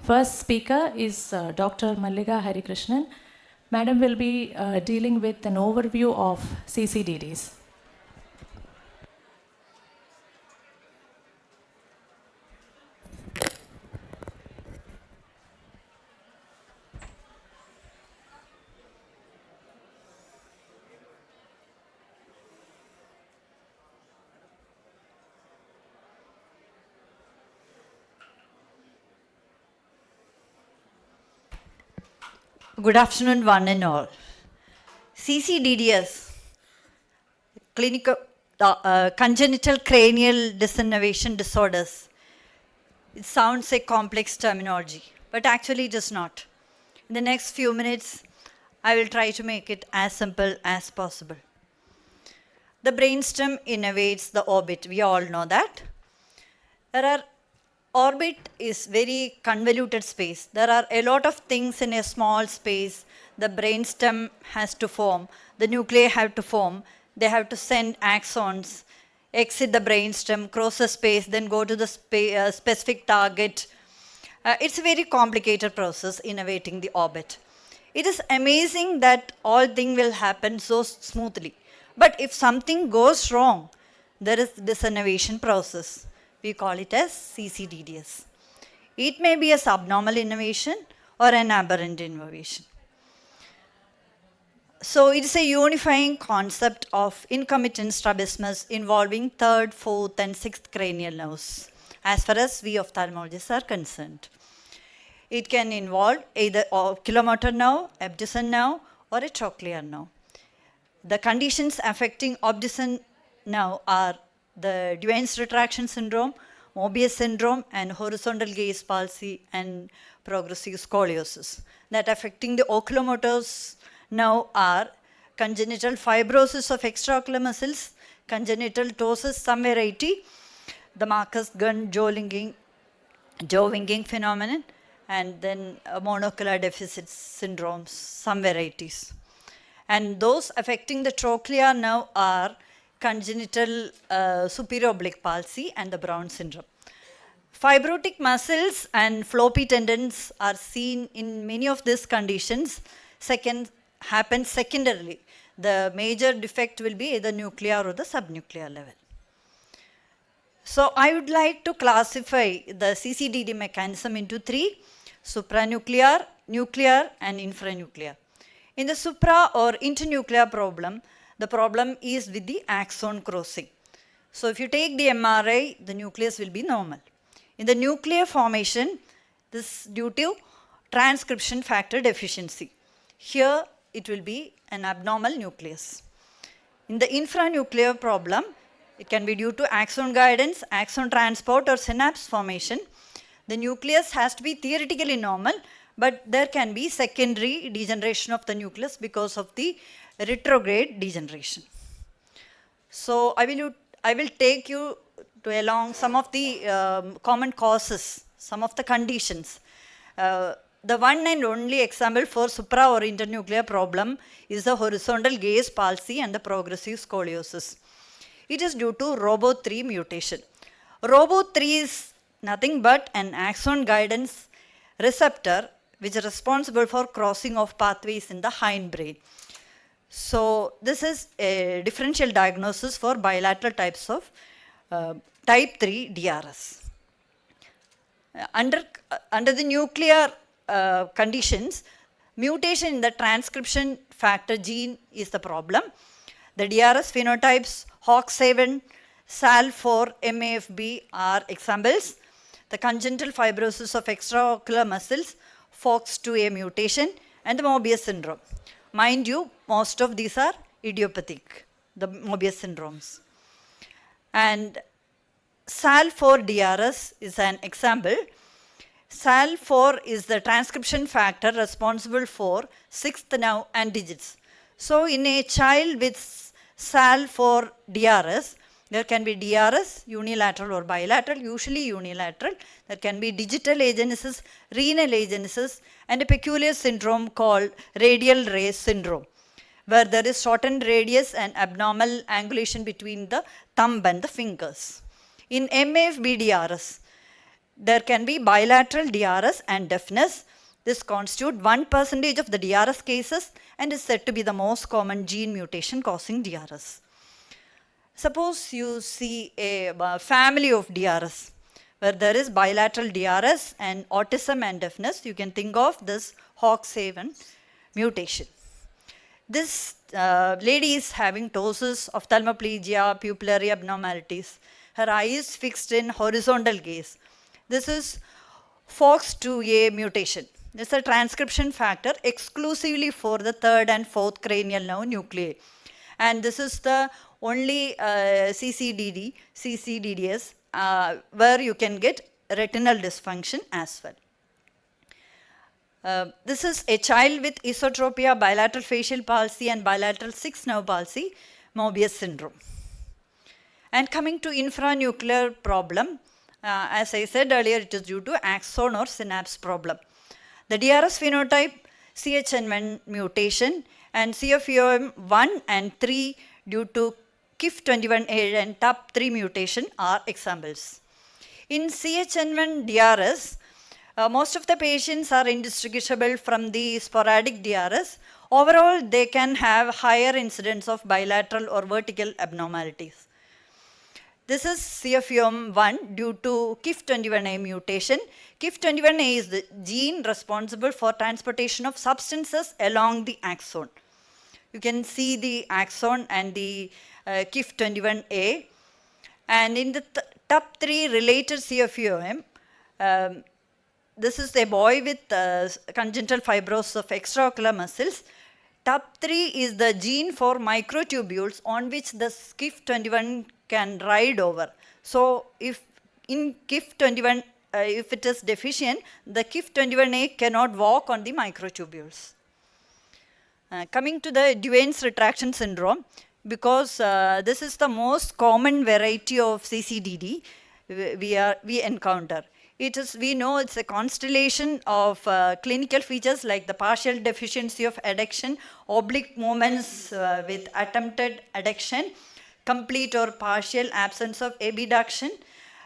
First speaker is Dr. Mallika Harikrishnan. Madam will be dealing with an overview of CCDDs. Good afternoon, one and all. CCDDs, congenital cranial degeneration disorders. It sounds a complex terminology, but actually it is not. In the next few minutes, I will try to make it as simple as possible. The brainstem innervates the orbit. We all know that. Orbit is very convoluted space. There are a lot of things in a small space. The brainstem has to form. The nuclei have to form. They have to send axons, exit the brainstem, cross the space, then go to the specific target. It's a very complicated process innervating the orbit. It is amazing that all things will happen so smoothly. But if something goes wrong, there is this innervation process. We call it as CCDDs. It may be a subnormal innervation or an aberrant innervation. So it is a unifying concept of concomitant strabismus involving third, fourth, and sixth cranial nerves, as far as we ophthalmologists are concerned. It can involve either oculomotor nerve, abducens nerve, or a trochlear nerve. The conditions affecting abducens nerve are the Duane's retraction syndrome, Mobius syndrome, and horizontal gaze palsy and progressive scoliosis. That affecting the oculomotors now are congenital fibrosis of extraocular muscles, congenital ptosis, some variety, the Marcus Gunn jaw winging phenomenon, and then monocular deficit syndromes, some varieties. And those affecting the trochlear nerve are congenital superior oblique palsy and the Brown syndrome. Fibrotic muscles and floppy tendons are seen in many of these conditions. Happens secondarily. The major defect will be either nuclear or the subnuclear level. So I would like to classify the CCDD mechanism into three: supranuclear, nuclear, and infranuclear. In the supra or internuclear problem, the problem is with the axon crossing. So if you take the MRI, the nucleus will be normal. In the nuclear formation, this is due to transcription factor deficiency. Here it will be an abnormal nucleus. In the infranuclear problem, it can be due to axon guidance, axon transport, or synapse formation. The nucleus has to be theoretically normal, but there can be secondary degeneration of the nucleus because of the retrograde degeneration. So I will take you to along some of the common causes, some of the conditions. The one and only example for supra or internuclear problem is the horizontal gaze palsy and the progressive scoliosis. It is due to ROBO3 mutation. ROBO3 is nothing but an axon guidance receptor which is responsible for crossing of pathways in the hindbrain. So this is a differential diagnosis for bilateral types of type 3 DRS. Under the nuclear conditions, mutation in the transcription factor gene is the problem. The DRS phenotypes HOX7, SAL4, MAFB are examples. The congenital fibrosis of extraocular muscles, FOX2A mutation, and the Mobius syndrome. Mind you, most of these are idiopathic, the Mobius syndromes. And SAL4 DRS is an example. SAL4 is the transcription factor responsible for sixth nerve and digits. So in a child with SAL4 DRS, there can be DRS, unilateral or bilateral, usually unilateral. There can be digital agenesis, renal agenesis, and a peculiar syndrome called radial ray syndrome, where there is shortened radius and abnormal angulation between the thumb and the fingers. In MAFB DRS, There can be bilateral DRS and deafness. This constitutes 1% of the DRS cases and is said to be the most common gene mutation causing DRS. Suppose you see a family of DRS where there is bilateral DRS and autism and deafness. You can think of this HOX7 mutation. This lady is having ptosis, ophthalmoplegia, pupillary abnormalities. Her eye is fixed in horizontal gaze. This is FOX2A mutation. This is a transcription factor exclusively for the third and fourth cranial nerve nuclei. And this is the only CCDDs where you can get retinal dysfunction as well. This is a child with esotropia, bilateral facial palsy and bilateral sixth nerve palsy, Mobius syndrome. And coming to infranuclear problem, as I said earlier, it is due to axon or synapse problem. The DRS phenotype, CHN1 mutation and CFUM1 and 3 due to KIF21A and TAP3 mutation are examples. In CHN1 DRS, most of the patients are indistinguishable from the sporadic DRS. Overall, they can have higher incidence of bilateral or vertical abnormalities. This is CFUM1 due to KIF21A mutation. KIF21A is the gene responsible for transportation of substances along the axon. You can see the axon and the KIF21A. And in the TAP3 related CFUM, this is a boy with congenital fibrosis of extraocular muscles. TAP3 is the gene for microtubules on which the KIF21 can ride over. So if in KIF21, if it is deficient, the KIF21A cannot walk on the microtubules. Coming to the Duane's retraction syndrome, because this is the most common variety of CCDD we encounter. We know it's a constellation of clinical features like the partial deficiency of adduction, oblique movements with attempted adduction, complete or partial absence of abduction,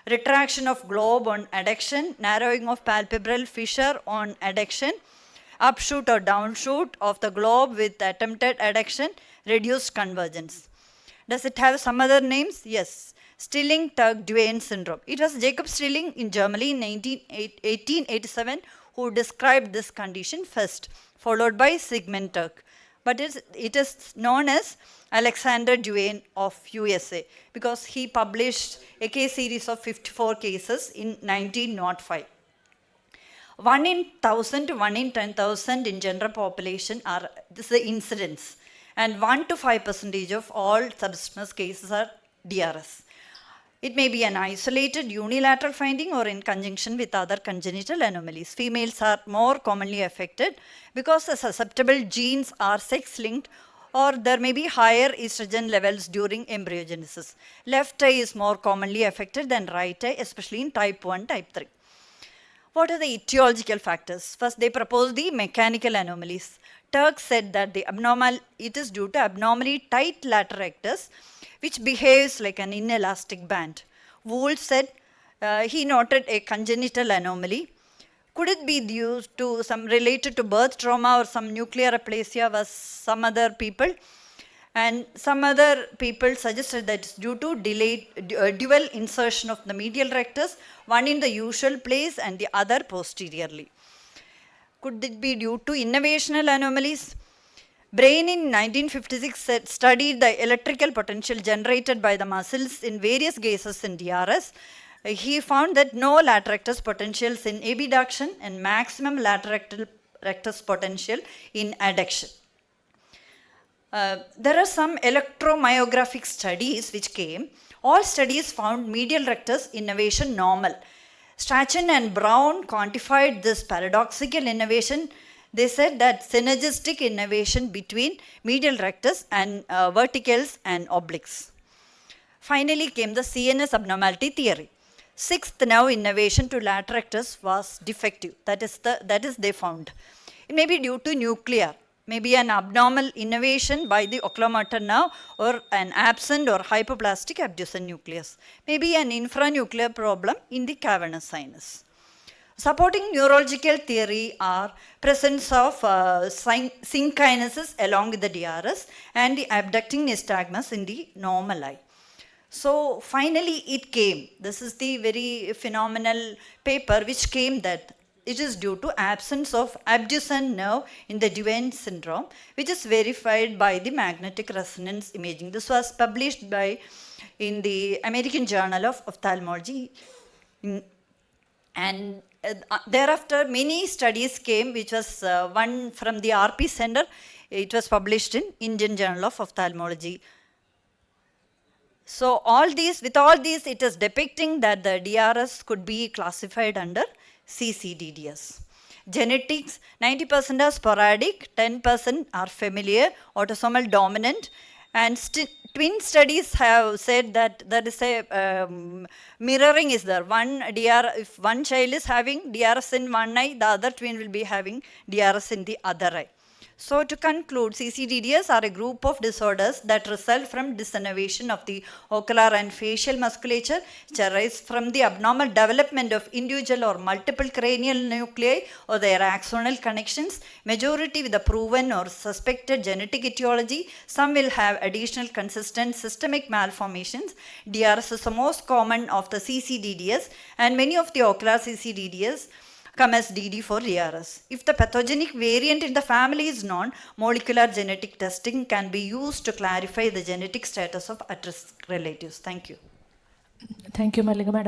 retraction of globe on adduction, narrowing of palpebral fissure on adduction, upshoot or downshoot of the globe with attempted adduction, reduced convergence. Does it have some other names? Yes. Stilling-Turk-Duane syndrome. It was Jacob Stilling in Germany in 1887 who described this condition first, followed by Sigmund Turk. But it is known as Alexander Duane of USA because he published a case series of 54 cases in 1905. 1 in 1,000 to 1 in 10,000 in general population are this is the incidence, and 1 to 5% of all subsistence cases are DRS. It may be an isolated unilateral finding or in conjunction with other congenital anomalies. Females are more commonly affected because the susceptible genes are sex-linked or there may be higher estrogen levels during embryogenesis. Left eye is more commonly affected than right eye, especially in type 1, type 3. What are the etiological factors? First, they propose the mechanical anomalies. Turk said that it is due to abnormally tight lateral rectus, which behaves like an inelastic band. Wool said he noted a congenital anomaly. Could it be due to some related to birth trauma or some nuclear aplasia was some other people? And some other people suggested that it's due to dual insertion of the medial rectus, one in the usual place and the other posteriorly. Could it be due to innervational anomalies? Brain in 1956 studied the electrical potential generated by the muscles in various cases in DRS. He found that no lateral rectus potentials in abduction and maximum lateral rectus potential in adduction. There are some electromyographic studies which came. All studies found medial rectus innervation normal. Strachan and Brown quantified this paradoxical innervation. They said that synergistic innervation between medial rectus and verticals and obliques. Finally came the CNS abnormality theory. Sixth nerve innervation to lateral rectus was defective. That is they found. It may be due to nuclear. maybe an abnormal innervation by the oculomotor nerve or an absent or hypoplastic abducent nucleus, maybe an infranuclear problem in the cavernous sinus. Supporting neurological theory are presence of synkinesis along with the DRS and the abducting nystagmus in the normal eye. So finally it came. This is the very phenomenal paper which came that it is due to absence of abducent nerve in the Duane syndrome, which is verified by the magnetic resonance imaging. This was published in the American Journal of Ophthalmology. And thereafter many studies came, which was one from the RP Center. It was published in Indian Journal of Ophthalmology. So with all these, it is depicting that the DRS could be classified under CCDDs. Genetics, 90% are sporadic, 10% are familiar, autosomal dominant, and twin studies have said that there is a mirroring is there. If one child is having DRS in one eye, the other twin will be having DRS in the other eye. So to conclude, CCDDs are a group of disorders that result from disinnervation of the ocular and facial musculature, which arise from the abnormal development of individual or multiple cranial nuclei or their axonal connections, majority with a proven or suspected genetic etiology. Some will have additional consistent systemic malformations. DRS is the most common of the CCDDs, and many of the ocular CCDDs come as DD for DRS. If the pathogenic variant in the family is known, molecular genetic testing can be used to clarify the genetic status of at-risk relatives. Thank you. Thank you, Mallika Madam.